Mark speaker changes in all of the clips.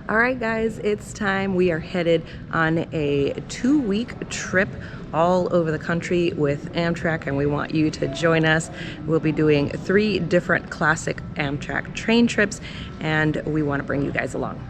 Speaker 1: All right, guys, it's time. We are headed on a 2-week trip all over the country with Amtrak, and we want you to join us. We'll be doing 3 different classic Amtrak train trips, and we want to bring you guys along.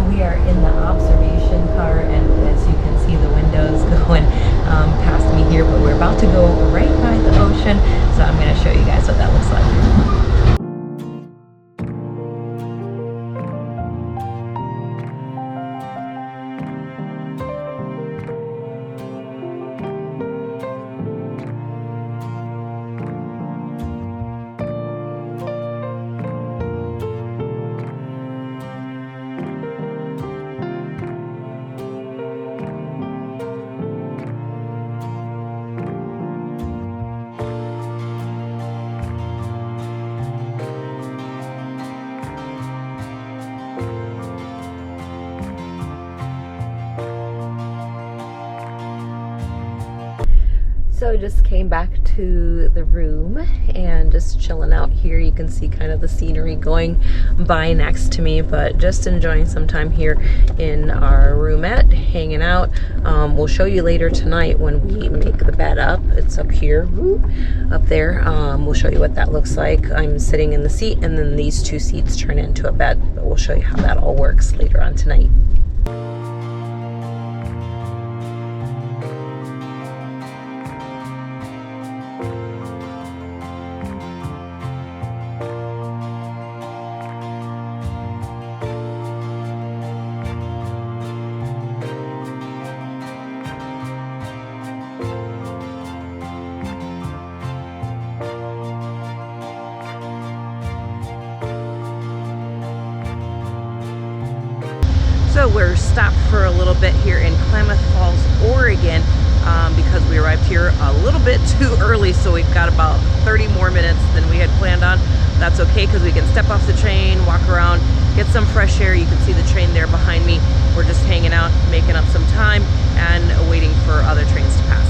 Speaker 1: We are in the observation car, and as you can see, the windows going past me here, but we're about to go right by the ocean, so I'm going to show you guys what that looks like. So just came back to the room and just chilling out here. You can see kind of the scenery going by next to me, but just enjoying some time here in our roomette, hanging out. We'll show you later tonight when we make the bed up. It's up here, up there. We'll show you what that looks like. I'm sitting in the seat, and then these 2 seats turn into a bed, but we'll show you how that all works later on tonight. So we're stopped for a little bit here in Klamath Falls, Oregon, because we arrived here a little bit too early, so we've got about 30 more minutes than we had planned on. That's okay, because we can step off the train, walk around, get some fresh air. You can see the train there behind me. We're just hanging out, making up some time, and waiting for other trains to pass.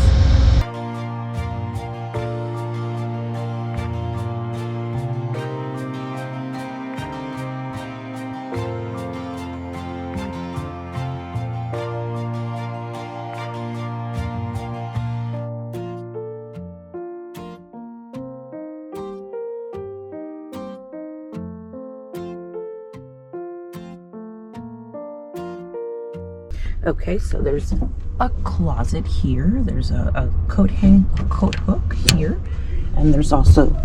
Speaker 1: Okay, so there's a closet here. There's a coat hook here, and there's also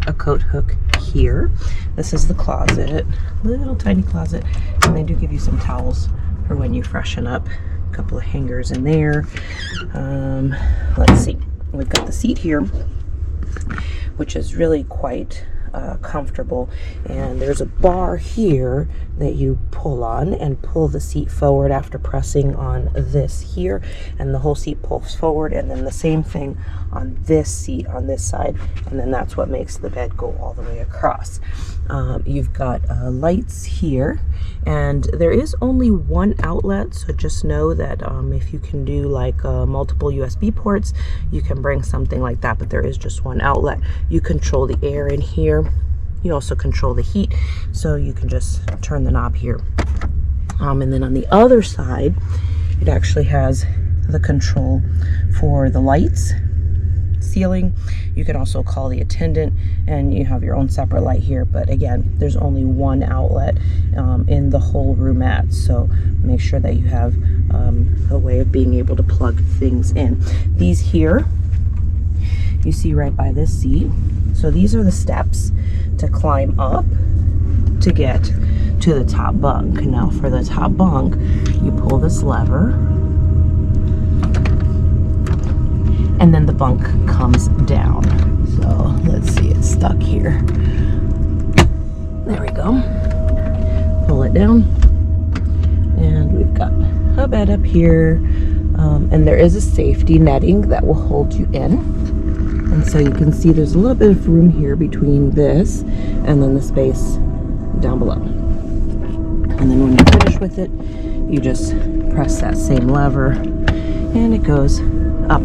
Speaker 1: a coat hook here. This is the closet, little tiny closet, and they do give you some towels for when you freshen up. A couple of hangers in there. Let's see. We've got the seat here, which is really quite comfortable, and there's a bar here that you pull on and pull the seat forward after pressing on this here, and the whole seat pulls forward, and then the same thing on this seat on this side, and then that's what makes the bed go all the way across. You've got lights here, and there is only one outlet, so just know that if you can do like multiple USB ports, you can bring something like that, but there is just one outlet. You control the air in here. You also control the heat, so you can just turn the knob here. And then on the other side, it actually has the control for the lights, ceiling. You can also call the attendant, and you have your own separate light here, but again, there's only one outlet in the whole roomette, so make sure that you have a way of being able to plug things in. These here, you see right by this seat, so these are the steps to climb up to get to the top bunk. Now for the top bunk, you pull this lever, and then the bunk comes down. So let's see, it's stuck here. There we go. Pull it down, and we've got a bed up here, and there is a safety netting that will hold you in. And so you can see there's a little bit of room here between this and then the space down below. And then when you finish with it, you just press that same lever and it goes up.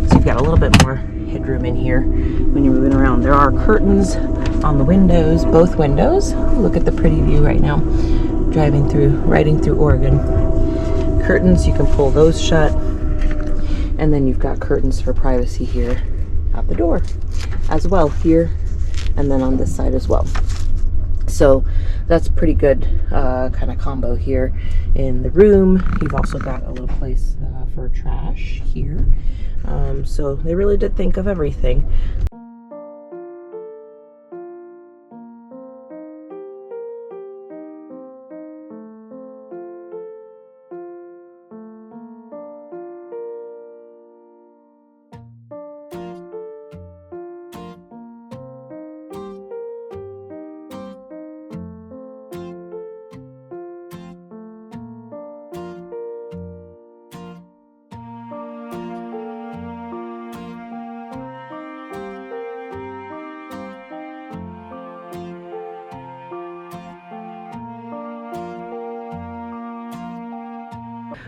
Speaker 1: So you've got a little bit more headroom in here when you're moving around. There are curtains on the windows, both windows. Look at the pretty view right now, riding through Oregon. Curtains, you can pull those shut. And then you've got curtains for privacy here at the door as well, here and then on this side as well. So that's pretty good kind of combo here in the room. You've also got a little place for trash here. So they really did think of everything.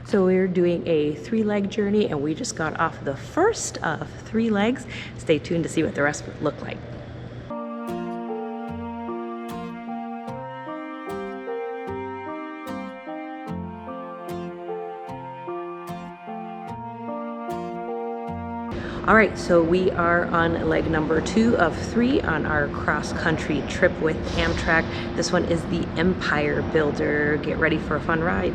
Speaker 1: So we're doing a 3-leg journey, and we just got off the first of 3 legs. Stay tuned to see what the rest look like. All right, so we are on leg number 2 of 3 on our cross-country trip with Amtrak. This one is the Empire Builder. Get ready for a fun ride.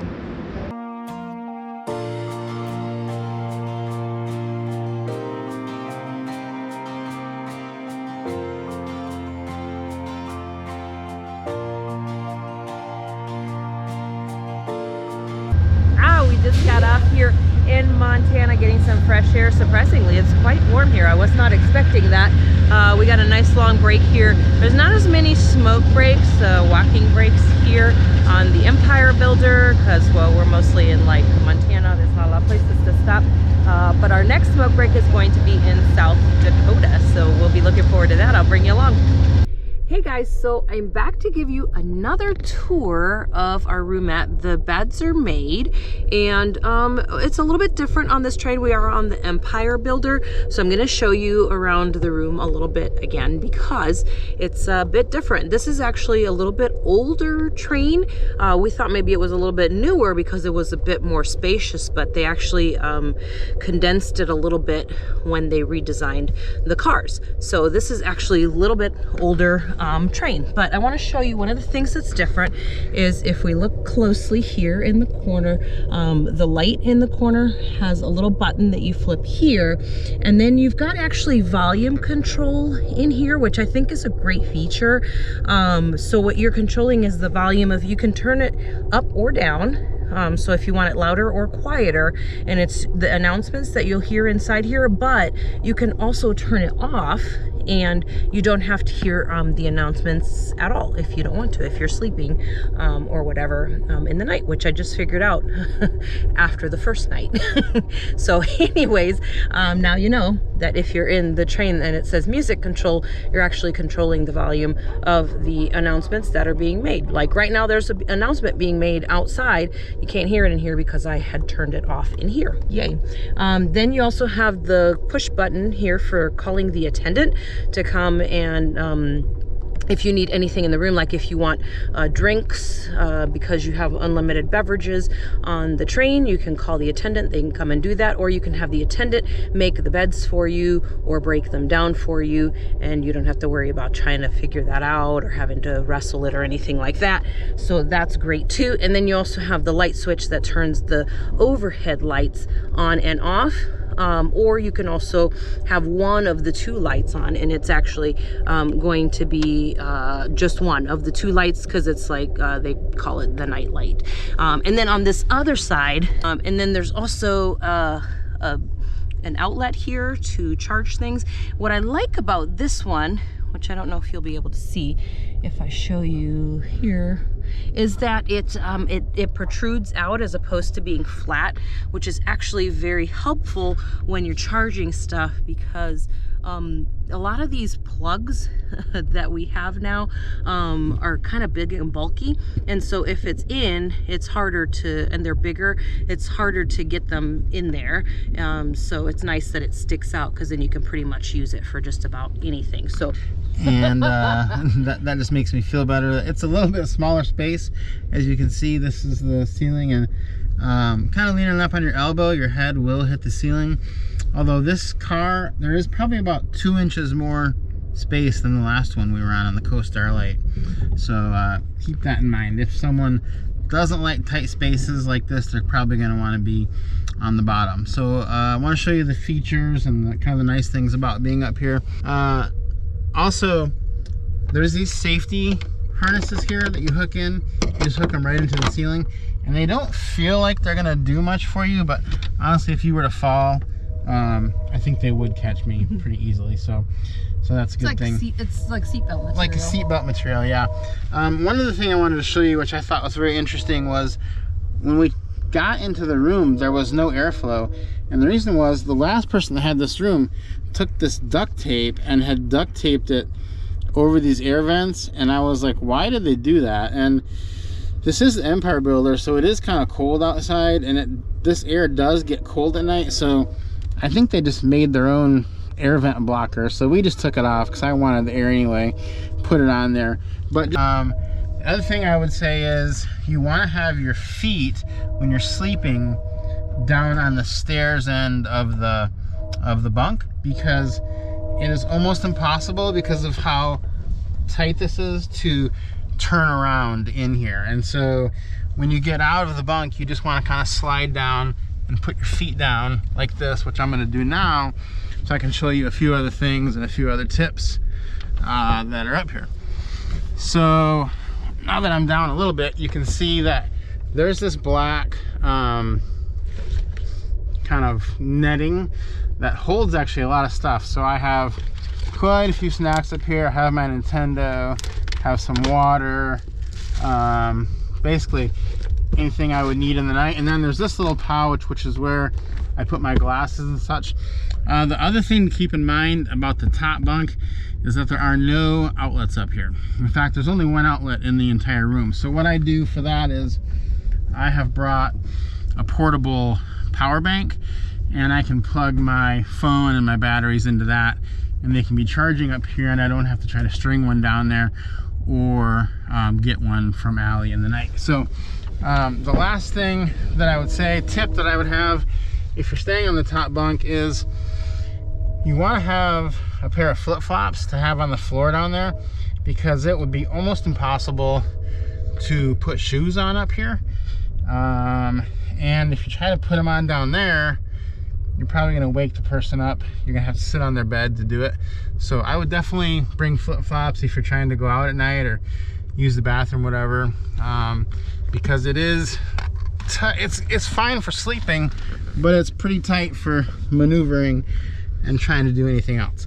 Speaker 1: Just got off here in Montana getting some fresh air. Surprisingly, it's quite warm here. I was not expecting that. We got a nice long break here. There's not as many smoke breaks, walking breaks here on the Empire Builder because, well, we're mostly in like Montana. There's not a lot of places to stop. But our next smoke break is going to be in South Dakota, so we'll be looking forward to that. I'll bring you along. Hey guys, so I'm back to give you another tour of our roomette. The beds are made, and it's a little bit different on this train. We are on the Empire Builder, so I'm going to show you around the room a little bit again because it's a bit different. This is actually a little bit older train. We thought maybe it was a little bit newer because it was a bit more spacious, but they actually condensed it a little bit when they redesigned the cars. So this is actually a little bit older train. But I want to show you one of the things that's different is if we look closely here in the corner, the light in the corner has a little button that you flip here, and then you've got actually volume control in here, which I think is a great feature. So what you're controlling is the volume of, you can turn it up or down. So if you want it louder or quieter, and it's the announcements that you'll hear inside here, but you can also turn it off and you don't have to hear the announcements at all if you don't want to, if you're sleeping or whatever in the night, which I just figured out after the first night. So anyways, now you know that if you're in the train and it says music control, you're actually controlling the volume of the announcements that are being made. Like right now there's an announcement being made outside. You can't hear it in here because I had turned it off in here. Yay. Then you also have the push button here for calling the attendant to come and if you need anything in the room, like if you want drinks, because you have unlimited beverages on the train, you can call the attendant, they can come and do that, or you can have the attendant make the beds for you or break them down for you, and you don't have to worry about trying to figure that out or having to wrestle it or anything like that. So that's great too. And then you also have the light switch that turns the overhead lights on and off. Or you can also have one of the two lights on, and it's actually going to be just one of the two lights, because it's like they call it the night light. And then on this other side, and then there's also an outlet here to charge things. What I like about this one, which I don't know if you'll be able to see if I show you here, is that it protrudes out as opposed to being flat, which is actually very helpful when you're charging stuff, because a lot of these plugs that we have now are kind of big and bulky, and so if it's in, it's harder to, and they're bigger, it's harder to get them in there. So it's nice that it sticks out, because then you can pretty much use it for just about anything. So
Speaker 2: and that just makes me feel better. It's a little bit smaller space. As you can see, this is the ceiling, and kind of leaning up on your elbow, your head will hit the ceiling. Although this car, there is probably about 2 inches more space than the last one we were on the Coast Starlight. So keep that in mind. If someone doesn't like tight spaces like this, they're probably going to want to be on the bottom. So I want to show you the features and the kind of the nice things about being up here. Also, there's these safety harnesses here that you hook in. You just hook them right into the ceiling, and they don't feel like they're gonna do much for you, but honestly, if you were to fall, I think they would catch me pretty easily. So that's a good thing.
Speaker 1: It's like seatbelt material.
Speaker 2: Like a seatbelt material, yeah. One other thing I wanted to show you, which I thought was very interesting, was when we got into the room, there was no airflow, and the reason was the last person that had this room took this duct tape and had duct taped it over these air vents, and I was like, why did they do that? And this is the Empire Builder, so it is kind of cold outside, and this air does get cold at night, so I think they just made their own air vent blocker. So we just took it off because I wanted the air anyway, put it on there. But the other thing I would say is you want to have your feet, when you're sleeping, down on the stairs end of the bunk, because it is almost impossible, because of how tight this is, to turn around in here. And so when you get out of the bunk, you just want to kind of slide down and put your feet down like this, which I'm going to do now, so I can show you a few other things and a few other tips that are up here. So now that I'm down a little bit, you can see that there's this black kind of netting that holds actually a lot of stuff. So I have quite a few snacks up here. I have my Nintendo, have some water, basically anything I would need in the night. And then there's this little pouch, which is where I put my glasses and such. The other thing to keep in mind about the top bunk is that there are no outlets up here. In fact, there's only one outlet in the entire room. So what I do for that is I have brought a portable power bank, and I can plug my phone and my batteries into that, and they can be charging up here, and I don't have to try to string one down there or get one from Allie in the night. So the last thing that I would say, tip that I would have if you're staying on the top bunk, is you want to have a pair of flip-flops to have on the floor down there. because it would be almost impossible to put shoes on up here. And if you try to put them on down there, you're probably gonna wake the person up. You're gonna have to sit on their bed to do it. So I would definitely bring flip-flops if you're trying to go out at night or use the bathroom, whatever, because it's fine for sleeping, but it's pretty tight for maneuvering and trying to do anything else.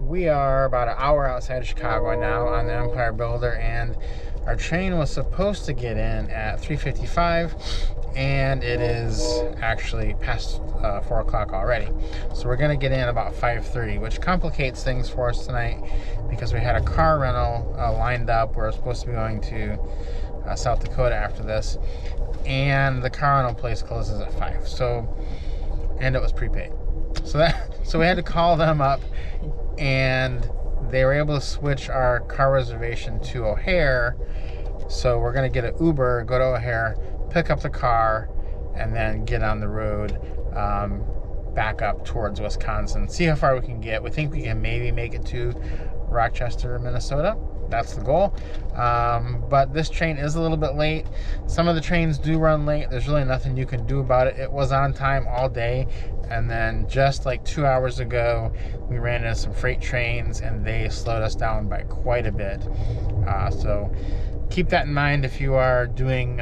Speaker 2: We are about an hour outside of Chicago now on the Empire Builder, and our train was supposed to get in at 3:55, and it is actually past 4 o'clock already. So we're going to get in about 5:30, which complicates things for us tonight because we had a car rental lined up. We're supposed to be going to South Dakota after this, and the car rental place closes at 5. And it was prepaid. So we had to call them up, and they were able to switch our car reservation to O'Hare. So we're gonna get an Uber, go to O'Hare, pick up the car, and then get on the road back up towards Wisconsin, see how far we can get. We think we can maybe make it to Rochester, Minnesota. That's the goal. But this train is a little bit late. Some of the trains do run late. There's really nothing you can do about it. It was on time all day, and then just like 2 hours ago we ran into some freight trains and they slowed us down by quite a bit. So keep that in mind if you are doing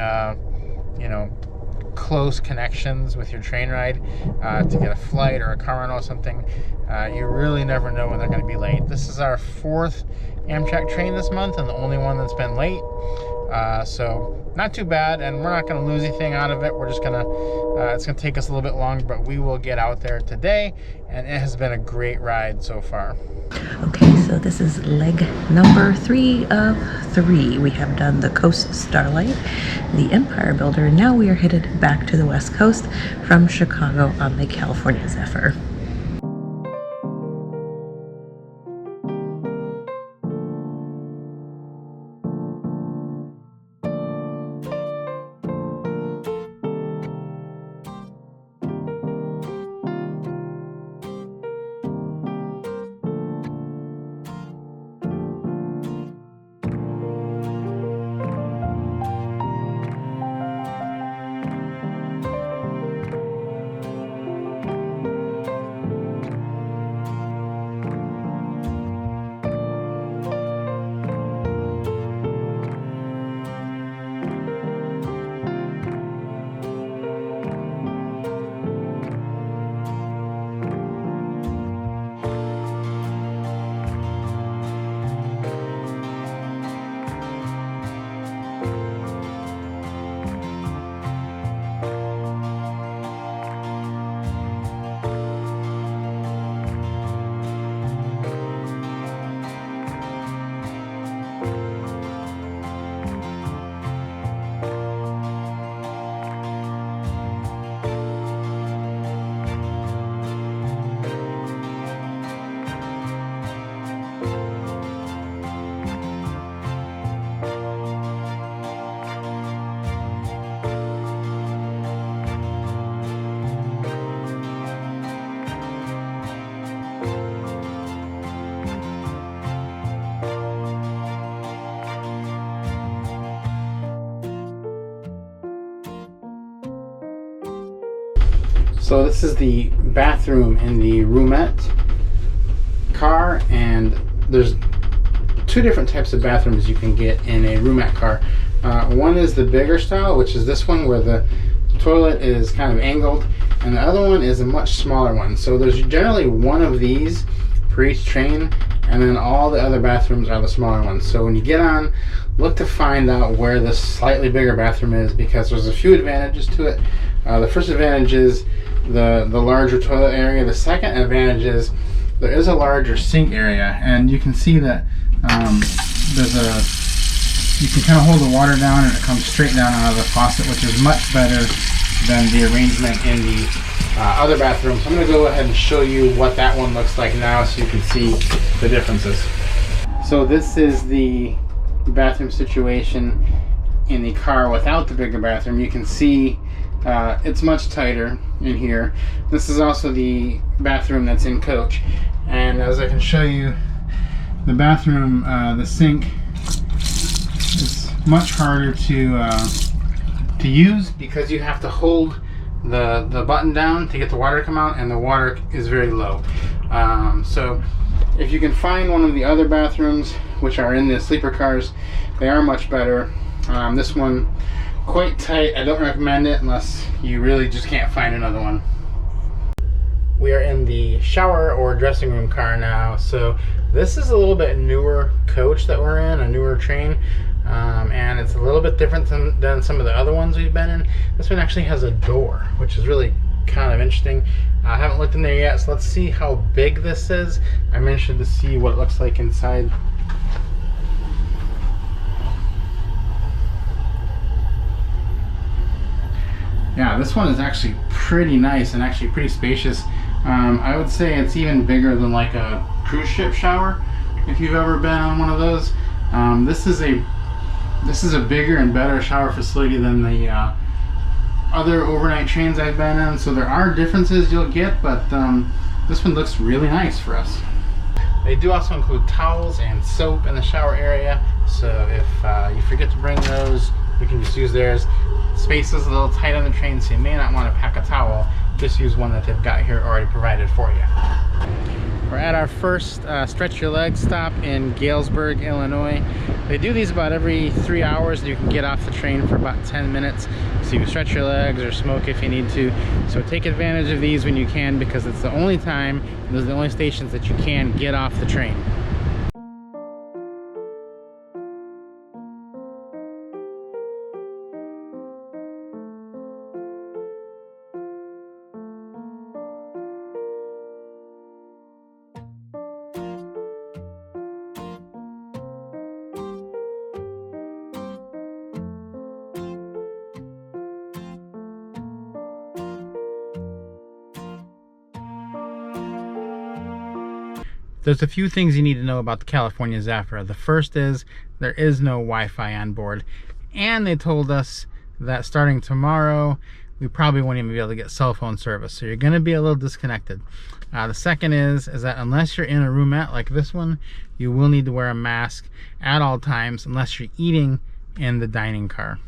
Speaker 2: close connections with your train ride to get a flight or a car rental or something. You really never know when they're going to be late. This is our 4th Amtrak train this month and the only one that's been late. So not too bad, and we're not going to lose anything out of it. We're just gonna it's gonna take us a little bit longer, but we will get out there today, and it has been a great ride so far.
Speaker 1: Okay, so this is leg number 3 of 3. We have done the Coast Starlight, the Empire Builder, and now we are headed back to the West Coast from Chicago on the California Zephyr.
Speaker 2: So this is the bathroom in the roomette car, and there's two different types of bathrooms you can get in a roomette car. One is the bigger style, which is this one where the toilet is kind of angled, and the other one is a much smaller one. So there's generally one of these for each train, and then all the other bathrooms are the smaller ones. So when you get on, look to find out where the slightly bigger bathroom is, because there's a few advantages to it. The first advantage is the larger toilet area. The second advantage is there is a larger sink area, and you can see that you can kind of hold the water down and it comes straight down out of the faucet, which is much better than the arrangement in the other bathroom. So I'm going to go ahead and show you what that one looks like now so you can see the differences. So this is the bathroom situation in the car without the bigger bathroom. You can see it's much tighter in here. This is also the bathroom that's in coach, and as I can show you, the bathroom, the sink is much harder to use because you have to hold the button down to get the water to come out, and the water is very low. So if you can find one of the other bathrooms which are in the sleeper cars, they are much better. This one quite tight. I don't recommend it unless you really just can't find another one. We are in the shower or dressing room car now. So this is a little bit newer coach that we're in, a newer train, and it's a little bit different than some of the other ones we've been in. This one actually has a door, which is really kind of interesting. I haven't looked in there yet, so let's see how big this is. I'm interested to see what it looks like inside. Yeah, this one is actually pretty nice and actually pretty spacious. I would say it's even bigger than like a cruise ship shower, if you've ever been on one of those. This is a bigger and better shower facility than the other overnight trains I've been in. So there are differences you'll get, but this one looks really nice for us. They do also include towels and soap in the shower area, so if you forget to bring those, you can just use theirs. Space is a little tight on the train, so you may not want to pack a towel. Just use one that they've got here already provided for you. We're at our first Stretch Your Legs stop in Galesburg, Illinois. They do these about every 3 hours. You can get off the train for about 10 minutes. So you can stretch your legs or smoke if you need to. So take advantage of these when you can, because it's the only time, those are the only stations that you can get off the train. There's a few things you need to know about the California Zephyr. The first is there is no Wi-Fi on board, and they told us that starting tomorrow we probably won't even be able to get cell phone service, so you're going to be a little disconnected. The second is that unless you're in a roomette like this one, you will need to wear a mask at all times unless you're eating in the dining car.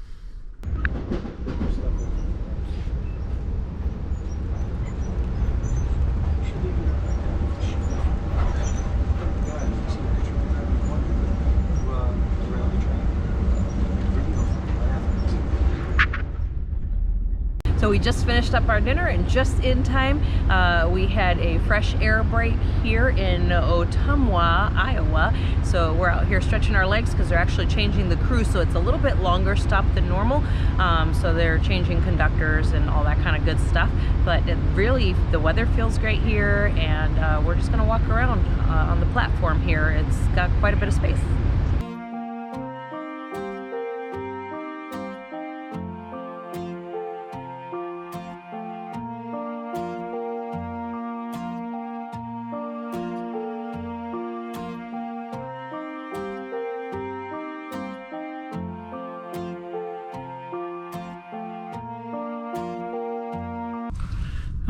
Speaker 1: So we just finished up our dinner, and just in time, we had a fresh air break here in Ottumwa, Iowa. So we're out here stretching our legs because they're actually changing the crew, so it's a little bit longer stop than normal. So they're changing conductors and all that kind of good stuff. But really, the weather feels great here, and we're just gonna walk around on the platform here. It's got quite a bit of space.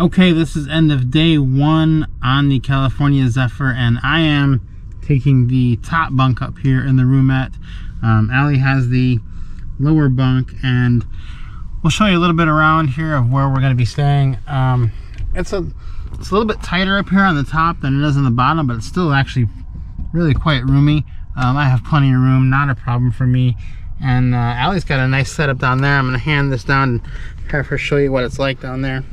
Speaker 2: Okay, this is end of day one on the California Zephyr, and I am taking the top bunk up here in the roomette. Allie has the lower bunk, and we'll show you a little bit around here of where we're going to be staying. It's a little bit tighter up here on the top than it is on the bottom, but it's still actually really quite roomy. I have plenty of room, not a problem for me. And Allie's got a nice setup down there. I'm going to hand this down and have her show you what it's like down there.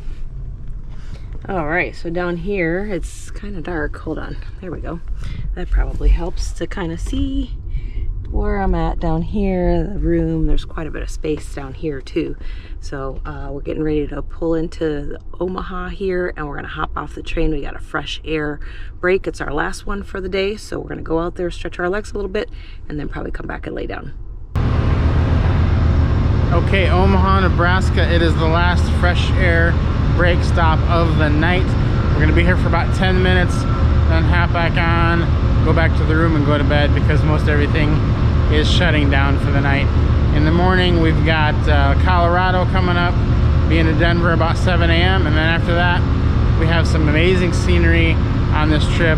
Speaker 1: All right, so down here, it's kind of dark. Hold on, there we go. That probably helps to kind of see where I'm at down here, the room. There's quite a bit of space down here too. So we're getting ready to pull into Omaha here, and we're gonna hop off the train. We got a fresh air break. It's our last one for the day. So we're gonna go out there, stretch our legs a little bit, and then probably come back and lay down.
Speaker 2: Okay, Omaha, Nebraska. It is the last fresh air break stop of the night. We're gonna be here for about 10 minutes, then hop back on, go back to the room and go to bed because most everything is shutting down for the night. In the morning, we've got Colorado coming up, being in Denver about 7 a.m. And then after that, we have some amazing scenery on this trip.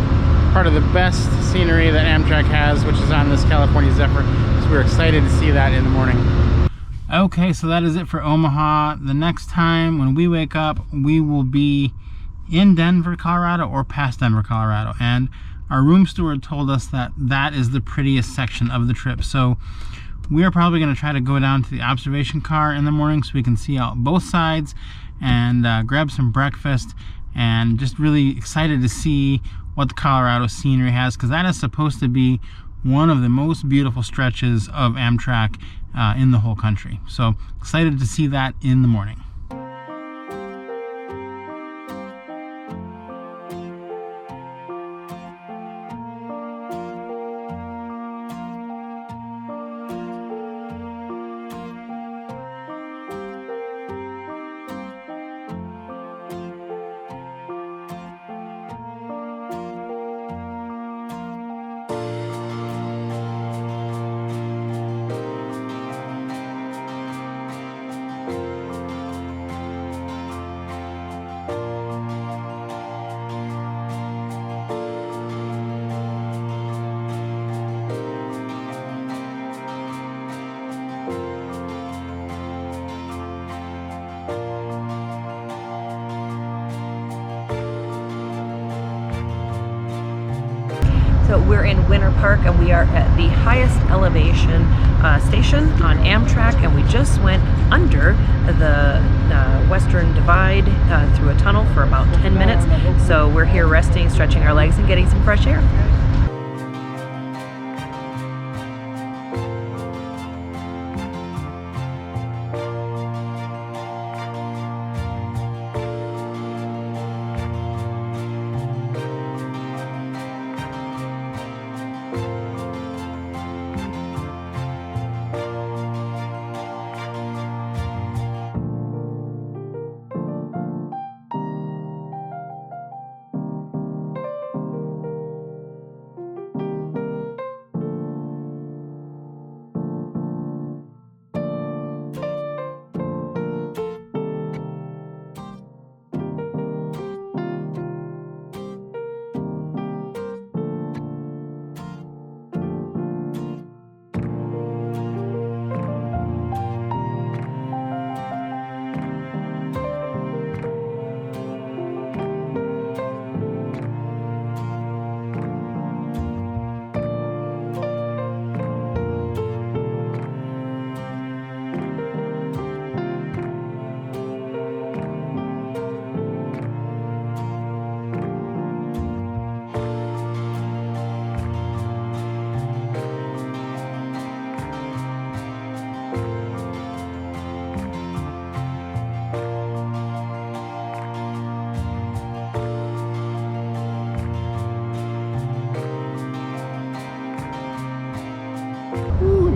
Speaker 2: Part of the best scenery that Amtrak has, which is on this California Zephyr. So we're excited to see that in the morning. Okay, so that is it for Omaha. The next time when we wake up, we will be in Denver, Colorado, or past Denver, Colorado. And our room steward told us that that is the prettiest section of the trip. So we are probably going to try to go down to the observation car in the morning so we can see out both sides and grab some breakfast, and just really excited to see what the Colorado scenery has, because that is supposed to be one of the most beautiful stretches of Amtrak in the whole country. So excited to see that in the morning.
Speaker 1: So we're in Winter Park, and we are at the highest elevation station on Amtrak, and we just went under the Western Divide through a tunnel for about 10 minutes. So we're here resting, stretching our legs, and getting some fresh air.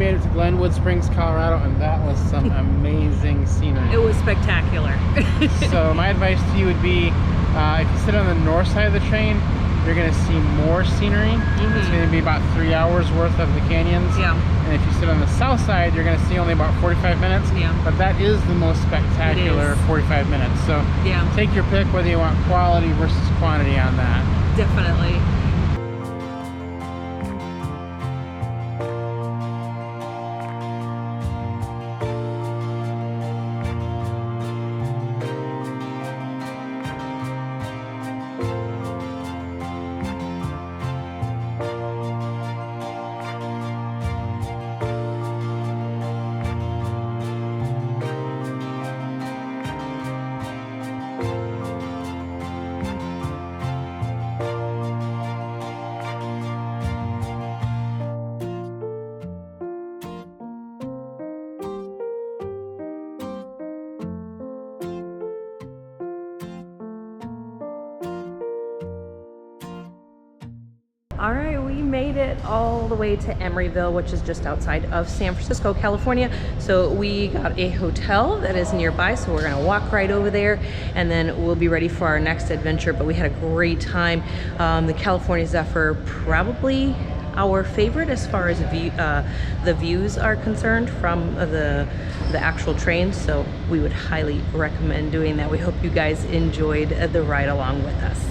Speaker 2: Made it to Glenwood Springs, Colorado, and that was some amazing scenery.
Speaker 1: It was spectacular.
Speaker 2: So my advice to you would be, if you sit on the north side of the train, you're going to see more scenery. It's going to be about 3 hours worth of the canyons.
Speaker 1: Yeah.
Speaker 2: And if you sit on the south side, you're going to see only about 45 minutes.
Speaker 1: Yeah.
Speaker 2: But that is the most spectacular 45 minutes. So
Speaker 1: yeah,
Speaker 2: take your pick whether you want quality versus quantity on that.
Speaker 1: definitely. All right, we made it all the way to Emeryville, which is just outside of San Francisco, California. So we got a hotel that is nearby, so we're gonna walk right over there and then we'll be ready for our next adventure. But we had a great time. The California Zephyr, probably our favorite as far as the views are concerned from the actual train. So we would highly recommend doing that. We hope you guys enjoyed the ride along with us.